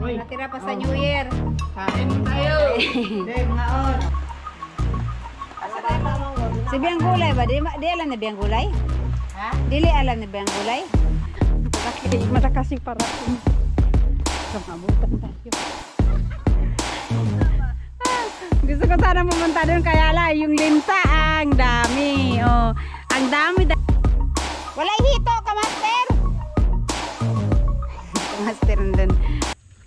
Natira pa sa New Year. Kain tayo. Si Biang Gulay ba? Di alam na Biang Gulay? Ha? Dili alam na Biang Gulay? Malakas yung para. Kamabutan tayo. Gusto ko sana pumunta doon kaya lang yung limsa ang dami. Oh, ang dami. Wala hito ka, master. Master doon.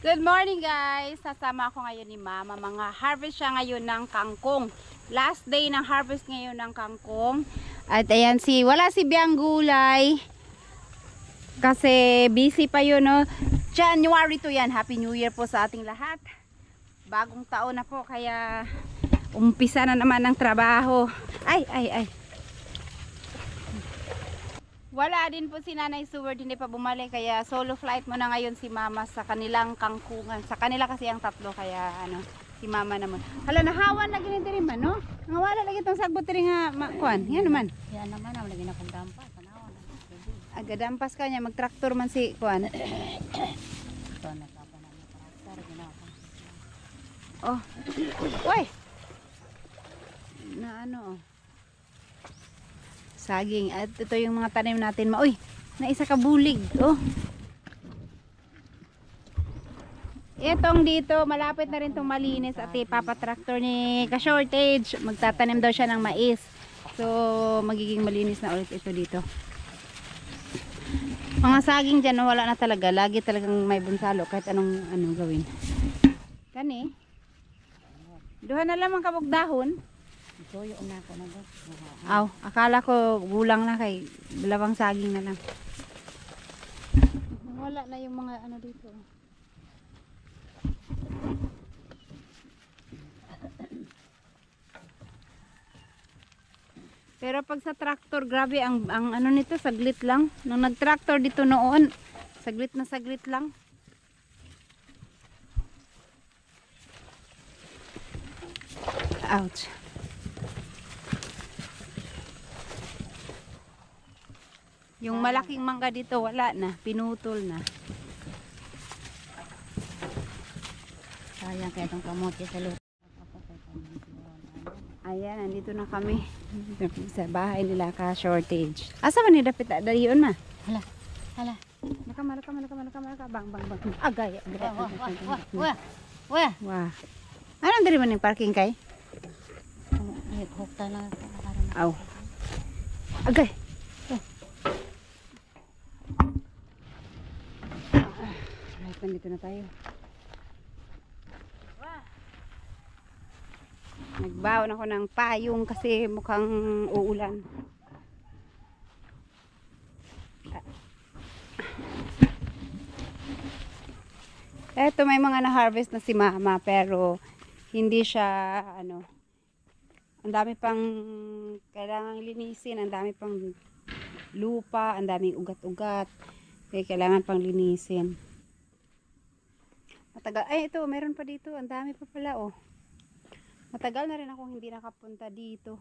Good morning guys. Sasama ako ngayon ni Mama. Mga harvest siya ngayon ng kangkong. Last day ng harvest ngayon ng kangkong. At ayan wala si Biang Gulay. Kasi busy pa yun, no? January to yan. Happy New Year po sa ating lahat. Bagong taon na po, kaya umpisa na naman ng trabaho. Ay. Wala din po si Nanay Seward, hindi pa bumalik, kaya solo flight mo na ngayon si Mama sa kanilang kangkungan. Sa kanila kasi ang tatlo, kaya si Mama naman. Hala, nahawan lagi ni diri man, no? Nawala lagi itong sagbot diri nga, kuan. Yan naman. Yan naman, lagi na kong dampas. Agadampas ka niya, mag-tractor man si kuan. Ito, nagkapa na ng traktor, ginawa. Oh. Uy. Na oh. Saging. At ito yung mga tanim natin. Uy, na isa ka bulig. Oh. Itong dito, malapit na rin itong malinis at ipapatraktor ni ka-shortage. Magtatanim daw siya ng mais. So, magiging malinis na ulit ito dito. Mga saging dyan, wala na talaga. Lagi talagang may bunsalo kahit anong gawin. Kani? Duha na lamang kabog dahon. Ito yung una ko na doon. Aw, akala ko bulang na kay dalawang saging na lang. Wala na yung mga dito. Pero pag sa tractor, grabe ang nito, saglit lang. Nung nag-tractor dito noon, saglit na saglit lang. Ouch. Yung malaking mangga dito, wala na. Pinutol na. Sayang kaya itong kamote sa lupa. Ayan, nandito na kami. Sa bahay nila ka-shortage. Asa man ni dapat dalion ma? Hala. Malaka. Bang. Agay. Wah. Wah. Anong diri man yung parking kay? Hukta na. Aw. Agay. Right, nandito na tayo. Nagbaon ako ng payong kasi mukhang uulan. Eto, may mga na-harvest na si Mama pero hindi siya ang dami pang kailangang linisin, ang dami pang lupa, ang daming ugat-ugat. Kaya kailangan pang linisin. Matagal. Ay, ito, meron pa dito. Ang dami pa pala, oh. Matagal na rin akong hindi nakapunta dito.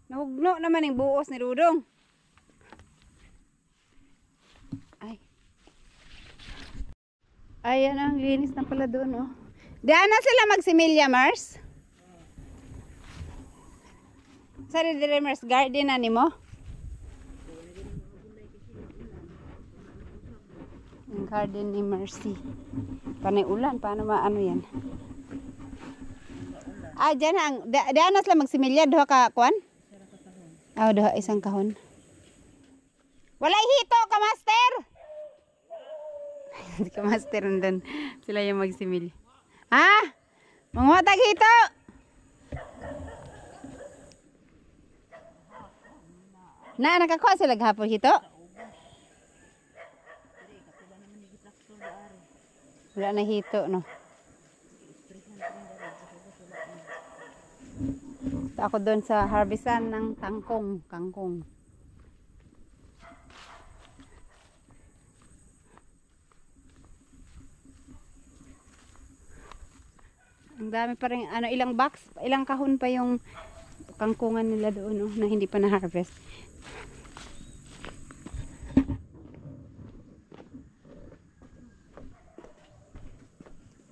Nahugno naman yung buos ni Rudong. Ay. Ayan ang linis na pala doon, oh. Diyan na sila magsimilya, Mars? Sa Mars Garden na ni mo? Ang garden ni Mercy. Panay ulan, paano maano yan? Diyan na sila magsimilya, duha ka kuan? Duha isang kahon. Walay hito ka, master! Hindi ka master nandun. Sila yung magsimilya. Ha? Mangutag hito! Nakakuha sila gahapon hito? Wala na hito, no? Ako doon sa harvestan ng kangkong. Ang dami pa rin, ilang box, ilang kahon pa yung kangkungan nila doon, no, na hindi pa na-harvest.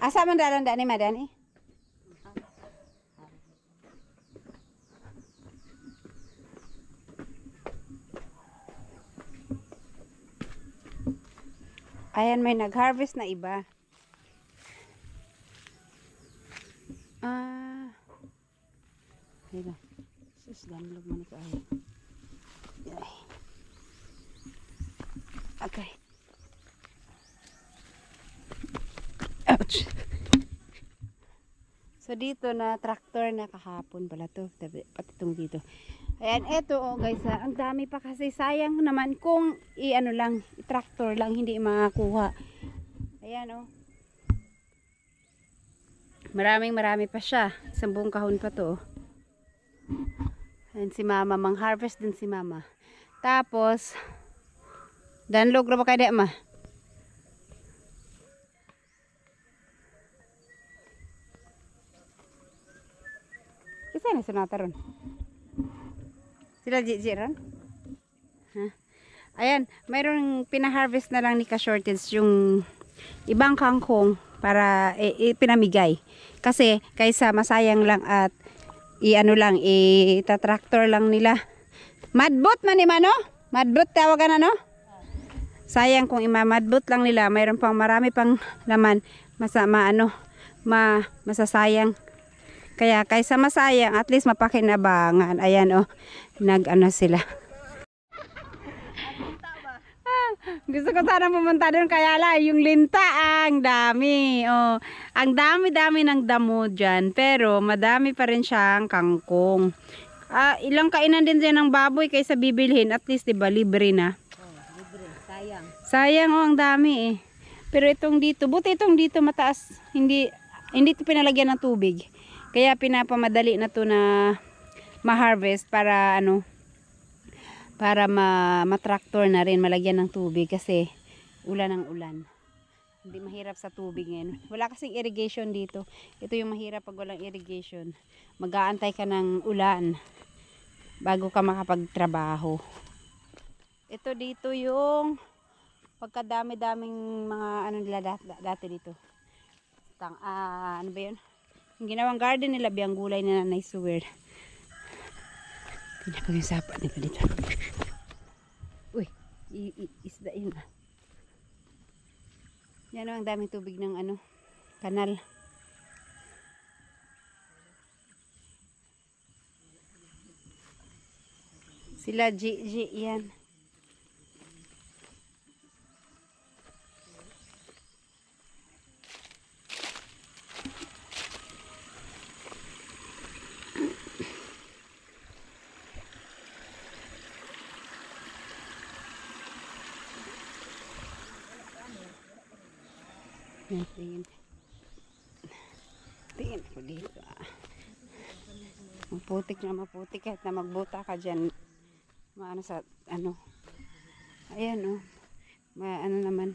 Asa man dalan dani madani? Ayan, may nag-harvest na iba. Ayan. Sus, damlog man ito. Ay. Okay. Ouch. So, dito na tractor na kahapon pala to. Pati itong dito. Ayan, eto oh guys, ang dami pa kasi sayang naman kung i-ano lang, i-tractor lang, hindi makakuha. Ayan oh. Marami pa siya. Isang buong kahon pa to oh. Ayan si mama, mang-harvest din si mama. Tapos, danlog na ba kayo ma? Isa na sunata ron. Sila Gigi ron? Ha? Ayan, mayroong pinaharvest na lang ni ka-shortage yung ibang kangkong para pinamigay. Kasi kaysa masayang lang at i-ano lang, i-traktor lang nila. Madbot man ni Mano? Madbot tawagan ano? Sayang kung ima-madbot lang nila, mayroon pang marami pang laman, masasayang. Kaya kaysa masayang, at least mapakinabangan. Ayan oh, nag-ano sila. Gusto ko sana pumunta doon kaya lang yung linta ang dami. Oh, ang dami-dami ng damo dyan. Pero madami pa rin siyang kangkong. Ilang kainan din dyan ng baboy kaysa bibilhin. At least diba libre na. Oh, libre. Sayang. Sayang oh, ang dami eh. Pero itong dito, buti itong dito mataas. Hindi ito pinalagyan ng tubig. Kaya pinapamadali na to na ma-harvest para ano, para ma-tractor na rin, malagyan ng tubig kasi ulan ng ulan. Hindi mahirap sa tubig ngayon. Wala kasing irrigation dito. Ito yung mahirap pag walang irrigation. Mag-aantay ka ng ulan bago ka makapagtrabaho. Ito dito yung pagkadami-daming mga ano nila dati dito. Ano ba yun? Yung ginawang garden nila, biyang gulay na Nanay Suwer. Tingnan ko yung sapa nila dito. Uy, isda yun ah. Yan o, ang daming tubig ng ano, kanal. Sila Gigi yan. Tingin ko dito ah. Maputik kahit na magbuta ka dyan. Maano sa ano. Ayan oh. Ano naman.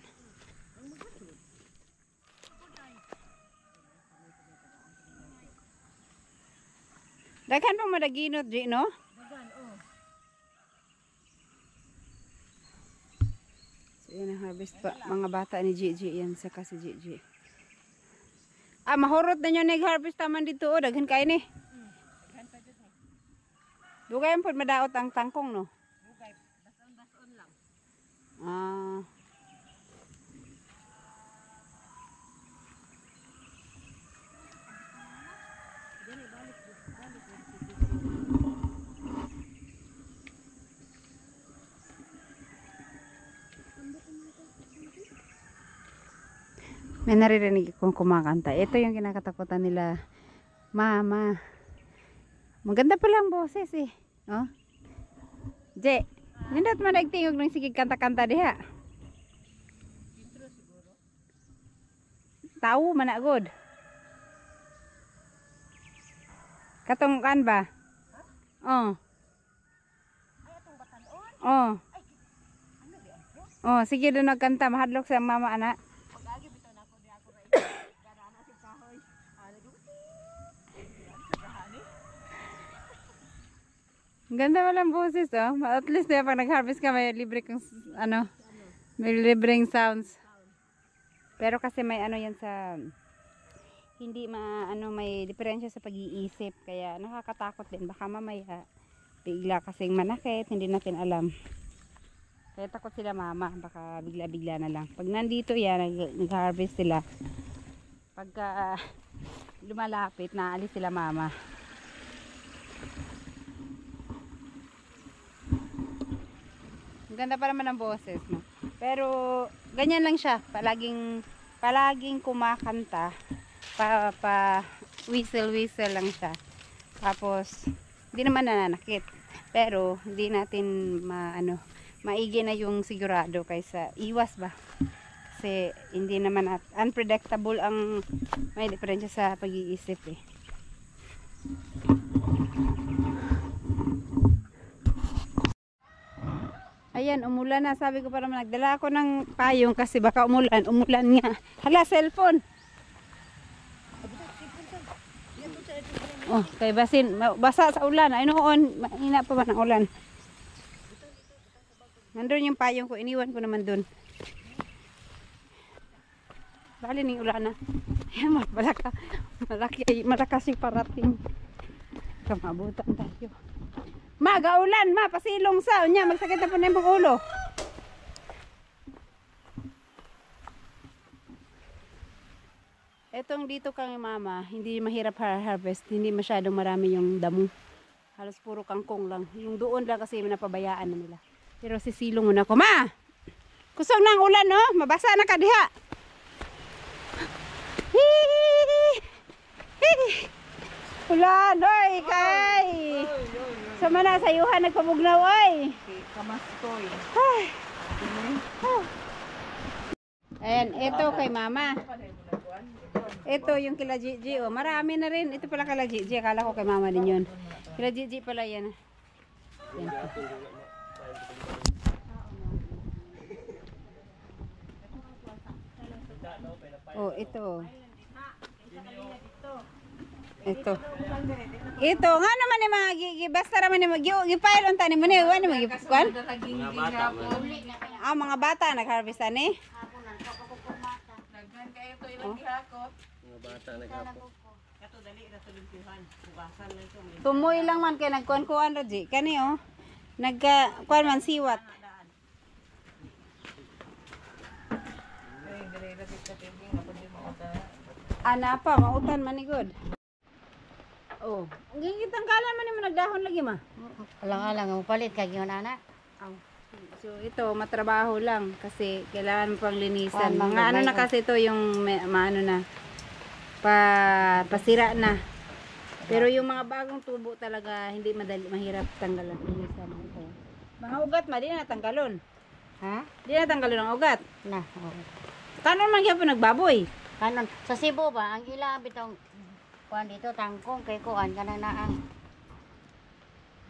Daghan pang madaginot di no? Dagan oh. So yan ang harvest pa. Mga bata ni Gigi yan. Saka si Gigi. Mahurot na nyo nag-harvest taman dito. O, daghan kayo ni. Dugay po madaot ang tangkong no? Dugay. Bason lang. May naririnig akong kumakanta. Ito yung kinakatakutan nila. Mama. Maganda pala ang boses eh. Oh. Je, nindot man nagtingog ng sige kanta-kanta diha. Tao man agod. Katong kan ba? Oh. Oh. Oh, sige doon nagkanta mahadlok sa mama ana. Ganda walang boses oh. At least pag nag-harvest ka may libre kang ano, may libreng sounds. Pero kasi may ano yan sa hindi may diferensya sa pag-iisip. Kaya nakakatakot din. Baka mamaya bigla kasing manakit, hindi natin alam. Kaya takot sila mama, baka bigla-bigla na lang. Pag nandito yan, nag-harvest sila. Pagka lumalapit, naalis sila mama. Ang ganda pa naman ng boses, no? Pero ganyan lang siya, palaging kumakanta. Whistle lang siya. Tapos hindi naman nananakit. Pero hindi natin maigi na yung sigurado kaysa iwas ba. Kasi hindi naman unpredictable ang may diferensya sa pag-iisip eh. Ayan, umulan na. Sabi ko pa naman, nagdala ako ng payong kasi baka umulan nga. Hala, cellphone. Oh, kay basin, basa sa ulan. Ay noon, mahina pa ba ng ulan? Nandun yung payong ko, iniwan ko naman dun. Bali ning ulan na. Ayan, malakas yung parating. Kamabutan tayo. Ulan, pasilong sa. Unya, magsakit na po na yung ulo. Etong dito kang mama, hindi mahirap harvest. Hindi masyadong marami yung damo. Halos puro kangkong lang. Yung doon lang kasi napabayaan na nila. Pero sisilong muna ko. Ma! Kusog na ang ulan, no? Mabasa na ka diha. Ulan, oy, kay! Sama na, sayuhan nagpabugnaw, oy! Kamastoy. Ayan, ito kay mama. Ito yung kila Gigi, oh. Marami na rin. Ito pala kila Gigi. Akala ko kay mama din yun. Kila Gigi pala yan. Yan. Oh, ito. Ito. Ito nga naman ni mga basta naman ni mag-gipile on tani mo ni wani mag-kwan. Mga bata nag-harvest ani. Naghan kayo to ilang gihakot. Mga bata naghapon. Kato dali ra to limpihan. Bugasan lang to. Tumoy lang man kay nagkuan-kuan ra di. Kani oh. Nagka-kuan man siwat. Ana pa, mautan man ni god. Oh, gingitang kalan man nimo nagdahon lagi ma. Alang-alang mo palit kay gyud ana. Oh. So ito matrabaho lang kasi kailangan mo pang linisan. Oh, Mga ano na kasi ito yung maano na pasira na. Pero yung mga bagong tubo talaga hindi mahirap tanggalan linisan ito. Mga ugat ma di na tanggalon. Ha? Di na tanggalon ang ugat. Na. Oh. Kanon man gyapon nagbaboy. Kanon sa Cebu ba ang ila bitong kuan dito tangkong kay kuan kana na ang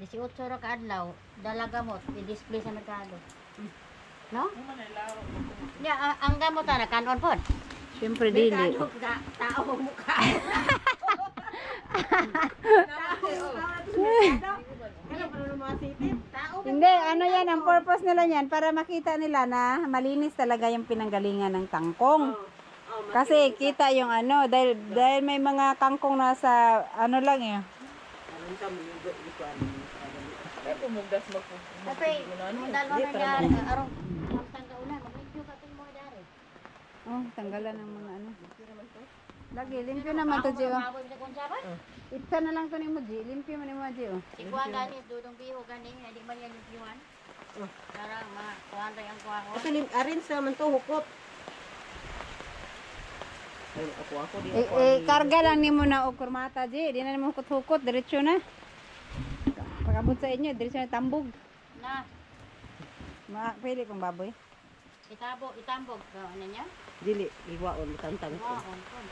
18 ra ka adlaw dala gamot i-display sa merkado. No? Ya ang gamot ana kanon pod. Siyempre dili. Tao mukha. Hindi, ano yan, ang purpose nila yan para makita nila na malinis talaga yung pinanggalingan ng kangkong. Kasi kita yung ano, dahil may mga kangkong nasa ano lang eh. Pumugas mo po. Tapi mudal mo na diyan arong tanggalan mag-review ka tin mo dari. Oh, tanggalan ng mga ano. Lagi, limpyo naman to, Gio. Itsa na lang to ni mo, Gio. Limpyo mo ni mo, Gio. Sikuan gani dudong biho gani hindi man yan limpyuhan. Para kuan ra ang kuha ko. Ito arin sa man to hukot. Ay ako di ako. Karga lang ni mo na o kurmata, Gio. Di na ni mo hukot-hukot, diretso na. Pagabot sa inyo, diretso na tambog. Na, Pwede pang baboy. itambog ka ano niya? Dili iwaon tantang ko. Wow, kon.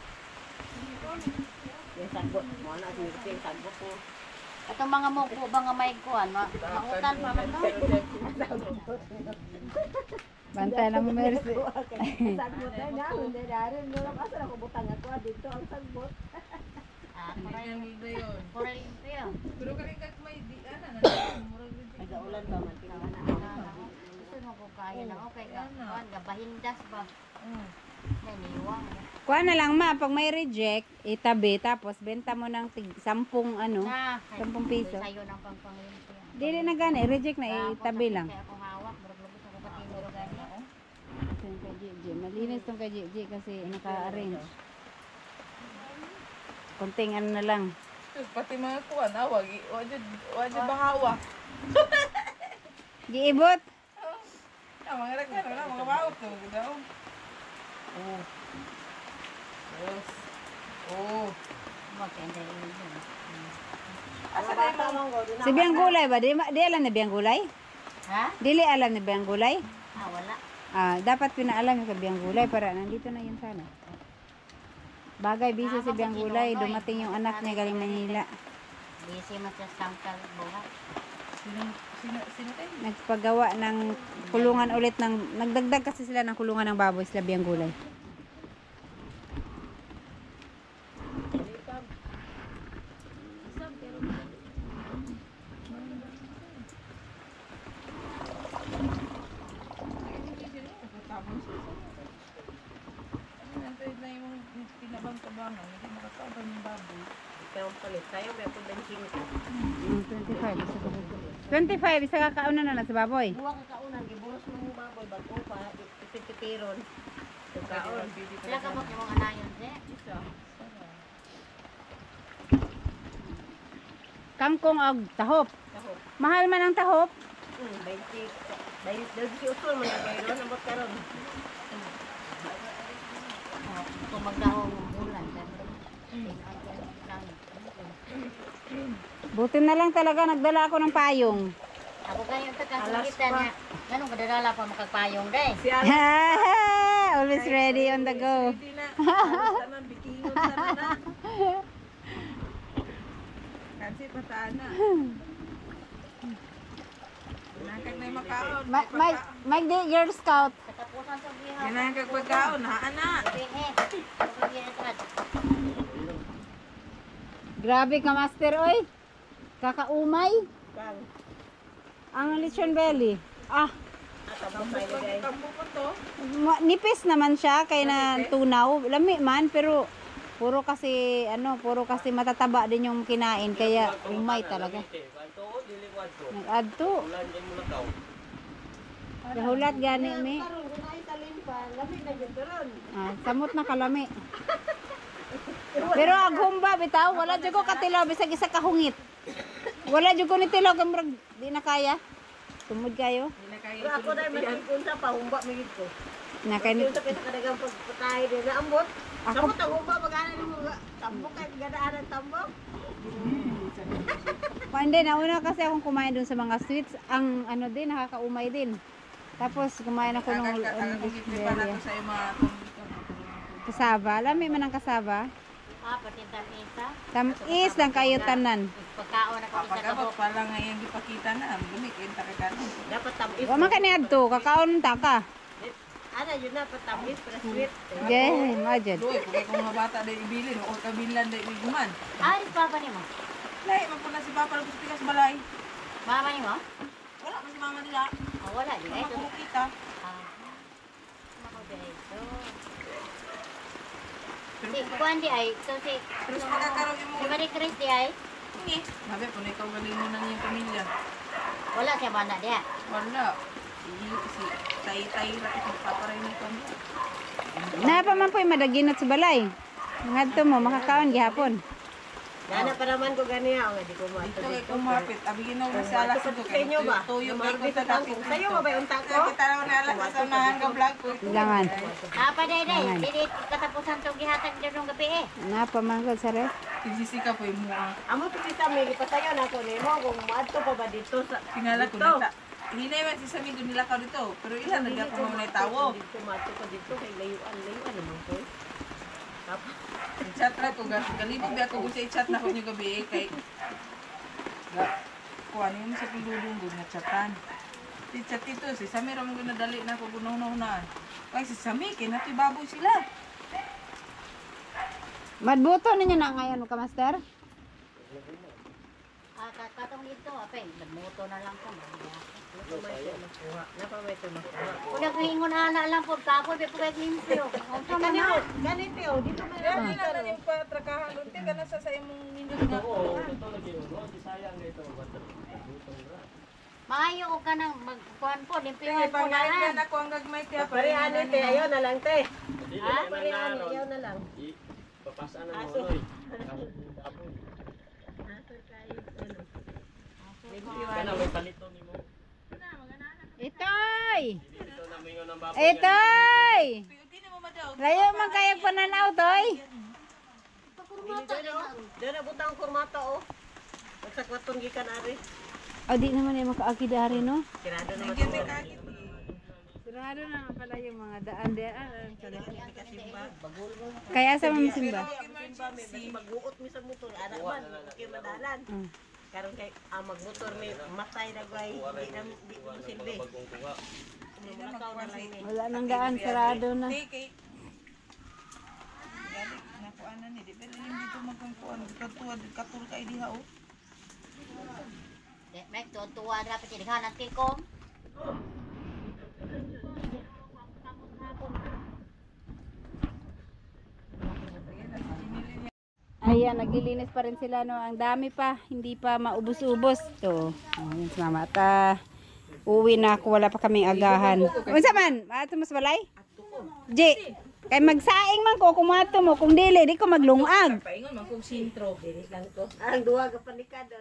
Yung sagbot mo na yung sagbot ko. Atong mga muko ba nga may kuan, mautan pa man to. Bantay lang mo, Mercy. Sagbot na hindi darin no asa ako butang ako dito ang sagbot. Pura limpyo. Pero kanikat may di ana na nagaulan ba man Gusto mo ko kaya na okay ka. Kuan ka bahindas ba? Naniwang. Kuha na lang ma, pag may reject, itabi, tapos benta mo ng 10 ano, Na, 10 piso. Sa'yo ng pangpanglimpi. Dili na gani, reject na, itabi lang. Kaya akong hawak, barag-lubos ako patinuro gani. Ito yung kay Gigi. Malinis tong kay Gigi kasi naka-arrange. Konting ano na lang. Pati mga kuwan, wajud bahawa. Giibot. Mga regalo na, mga baot to. Daw. Oh. Yes. Oh. Magkenda yun. Asa na yung manggo? Si Biyang Gulay ba? Di alam na Biyang Gulay? Ha? Dili alam na Biyang Gulay? Ah, wala. Dapat pinaalam yung kay Biyang Gulay para nandito na yun sana. Bagay, busy si Biyang Gulay. Dumating yung anak niya galing Manila. Busy man sa sangkal buhat. Sino tayo? Nagpagawa ng kulungan ulit ng... Nagdagdag kasi sila ng kulungan ng baboy sila Biyang Gulay. Na yung pinabang-tabangan, hindi makataban yung baboy. Ikaw palit. Tayo may ako benching ko. 25, isa kakauna na sa baboy. Buwa ka kaunan, giburos mo yung baboy, bago pa, ipitipiron. Kaon. Sila ka yung mga anayon, Isa. Kangkong og tahop. Ako. Mahal man ang tahop. 20. Dahil si Utol, mga gayron, abot ka ron. Kung magdahong bulan, Buti na lang talaga nagdala ako ng payong. ako ganyan ta kita niya. Ganun kadadala pa makagpayong day. Si Alas. Always ready on the go. Hindi na. Alas naman, bikingon sana na. Kasi pataan na. Ginangkag na yung makaon. Mike the Girl Scout. Katapusan sa biha. Ginangkag pagkaon, haan na. Grabe ka master oy. Kakaumay. Ang lechon belly. Tambo po to. Nipis naman siya kay na tunaw. Lami man pero puro kasi matataba din yung kinain kaya umay talaga. Nag-add to. Hulat gani mi. Samot na kalami. Pero aghumba bitaw, wala jud ko katilaw bisag isa ka hungit. Wala jud ko ni tilaw kay murag di na kaya. Tumod kayo. Pero ako dahil masipunta pa, humba migit ko. Na kay Yung sa pesa kadagang pagpatay din na ambot. Ako- Samot ang humba, mag-anan yung mga tambok kahit gadaan ang tambok. Pande nauna kasi akong kumain dun sa mga sweets, ang ano din nakakaumay din. Tapos kumain ako ng pa na to sa iyo mga kasaba. Lami man ang kasaba. Patinta isa. Tamis lang kayo tanan. Pagkaon ako isa ka Pagkabot, parang ngayon ipakita na. Gumik, yung takaganon. Dapat tamis. Wa man kani adto, kakaon ta ka. Ano, yun na, patamis, para sweet. Yeah, imagine. Doy, kung mga bata dahil ibilin, o kabilan dahil iguman. Aris papa ni mo. Lahi, magpuna si Papa, gusto tigas balay. Mama ni mo? Wala man si mama nila. Wala di ay. Mga kita. Ako dito. Si Juan di ay, so si Pero sa magkakaroon yung si mga... Marie Chris di ay, Hindi. Sabi po na ikaw galing mo na niyang pamilya. wala siya bana diya. Wala. Si tay-tay ra itong paparay ni pamilya. Na pa man po madaginot sa balay. Ngadto mo makakaon gihapon. Nana pa naman ko ganiya, di ko mo Ito kay kumapit. Abigin na mo sa alas ito. Sa inyo ba? Tuyo Yung kay mga ko sa tangkong. Sa'yo ba ba yung tangko? Kita naman na alas sa unahan ka vlog ko. Langan. Apa day day, dili katapusan tong gihatag dito ng gabi eh. Na pa man gud sa ref. Sisi ka po yung mukha. Amo pipita may ipasayo na ko nimo kung maadto pa ba dito sa Tingala ko na. Hinay man si Sami doon nila ka dito. Pero ilan na po mga tawo. Dito maadto pa dito kay layuan naman ko. Tapos Chat na ko galibog bi ako sa i-chat na ko niyo gabi kay kuan mo sa pidudong gud na chatan. Si chat ito si Sami ra mo ginadali na ko gunaw-na. Kay si Sami kinati baboy sila. Madbuto ninyo na ngayon ka master. Katong dito, apay, nagmoto na lang ko. Napamay ito makuha. Kung naglingon ana lang po, kapoy, may pugay limpyo. Unsa man na? Ganito yun. Dito may Kaya kailangan yung patrakahan. Unti ka na sa imong nindot na. Maayo ko ka nang magkuhan po, limpyo Kaya po na. pangayag na ako ang gagmay kaya. Parehan ni te. Ayaw na lang te. Ha? Parehan ni. Ayaw na lang. Papasaan na mo, Noy. Kana may palito ni mo. Itoy! Dito na mingon ang baboy. Itoy! Hindi na mo madaw. Layo man kayang pananaw, Toy. Doon na butang kurmata o. Magsakwaton gikan ari. O, di naman yung makaakidari, no? Kirado naman Kaya may ito. kagit. Sigurado na nga pala yung mga daan-daan. Kasimba. Bagul mo. Kaya sa mga simba. Emergency. Magbuot mi sa motor. Anak man. Kaya madalan. Karon kay magmotor mi matay na guay. Di mo silbi. Kumakaw na lang ni. Wala nang daan, sarado na. Take it. Galit na ko ana ni. Di ba rin dito magkangkuan. Katuwa, katul kay diha o. May tuwa dapat jadi kanan tikong. Ayan, naglilinis pa rin sila, no? Ang dami pa, hindi pa maubos-ubos. To, ayan si Mama. Uwi na ako, wala pa kaming agahan. Unsa man? Ato mas balay? Di, kay magsaing man ko, kumato mo. Kung dili, di ko maglungag. Paingon man kong sintro. Dinis lang to. Ang duwa ka panikado.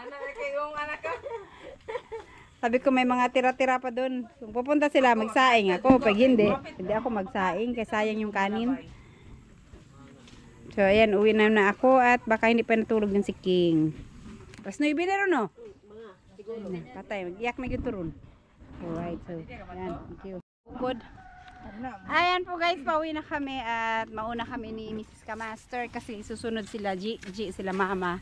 Anak kayong anak ka. Sabi ko may mga tira-tira pa doon. Kung pupunta sila, magsaing ako. Pag hindi ako magsaing, kaya sayang yung kanin. So, ayan, uwi na ako at baka hindi pa natulog din si King. Pas na ibig na rin, no? Patay, mag-iyak na yung turun. Alright, so, ayan, thank you. Good. Ayan po guys, pauwi na kami at mauna kami ni Mrs. Kamaster kasi susunod sila G, sila Mama.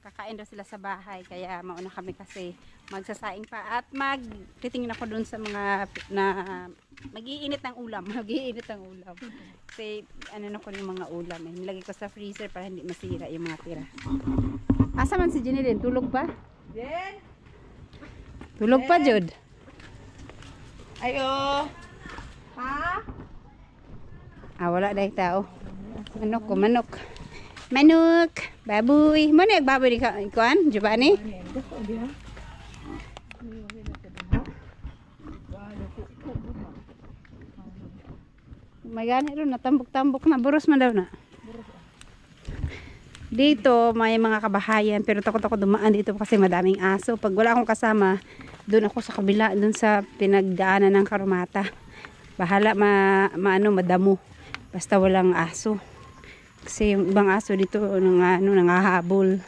Kakain daw sila sa bahay kaya mauna kami kasi magsasaing pa at magtitingin ako dun sa mga na mag-iinit ng ulam. Mag-iinit ng ulam. Kasi ano na ko yung mga ulam eh. Nilagay ko sa freezer para hindi masira yung mga tira. Asa man si Jenny din? Tulog pa? Jen? Tulog pa, Jod? Ayo. Ha? Ah, wala dahil tao. Manok ko, manok. Manok, baboy. Mo na baboy ni kuan, Giovanni? May gani ron, natambok-tambok na. Buros man daw na. Dito, may mga kabahayan. Pero takot ako dumaan dito kasi madaming aso. Pag wala akong kasama, doon ako sa kabila, doon sa pinagdaanan ng Karumata. Bahala madamo. Basta walang aso. Kasi yung ibang aso dito nangahabol.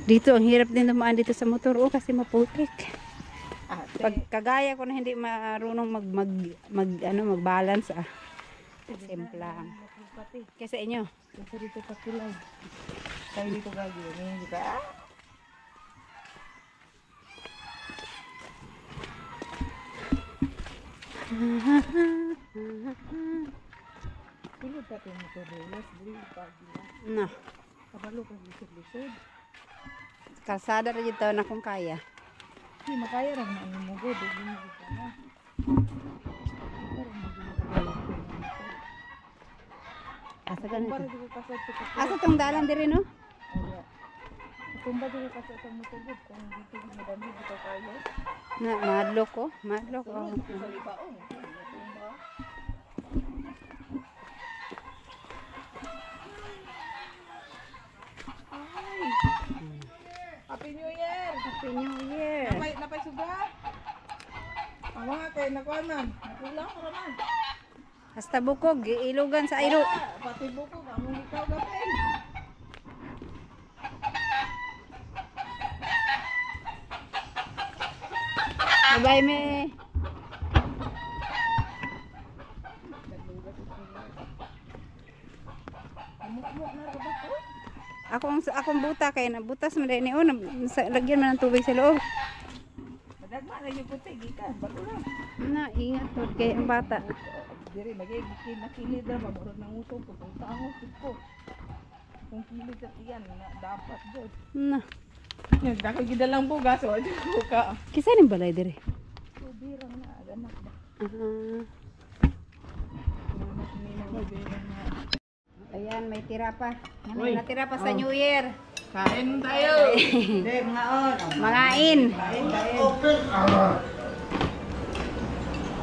Dito ang hirap din dumaan dito sa motor kasi maputik. Pag kagaya ko na hindi marunong mag-balance Simplang. Kasi inyo. Kasi dito patulay. Tayo dito gagawin. Hindi ka. Tulog ka tayo motor. Mas buli pa. No. Kabalo ka lisod-lisod. Kalsada rin dito na kung kaya. Hindi makaya rin na ang mugod. Hindi mo ka na. Asa ganito? Para dito kasad sa kapatid. Asa tong dalan diri no? Tumba dito kasad sa mutubod. Kung dito madami dito tayo. Na madlok ko, madlok ko. Sa libaong. Tumba. Happy New Year! Happy New Year. Napay suga? Ang mga kayo nakuha man. Nakulang ko naman. Hasta bukog, ilugan sa iro. Pati buko, kamong ikaw gapin. Bye-bye me. Akong buta kay nabutas man din oh, lagyan man ng tubig sa loob. Madagma na yung puti, gikan. Bago lang. Na, ingat po kay ang bata. Diri, magiging nakilid na, mamurot ng usok ko. Kung taong ko. Kung kilid sa tiyan, na dapat doon. Na. Dako gidalang bugas o di ko ka. Kisa ning balay dire. Birang na anak ba. Ayan, may tira pa. May natira pa sa New Year. Kain tayo. Mangain.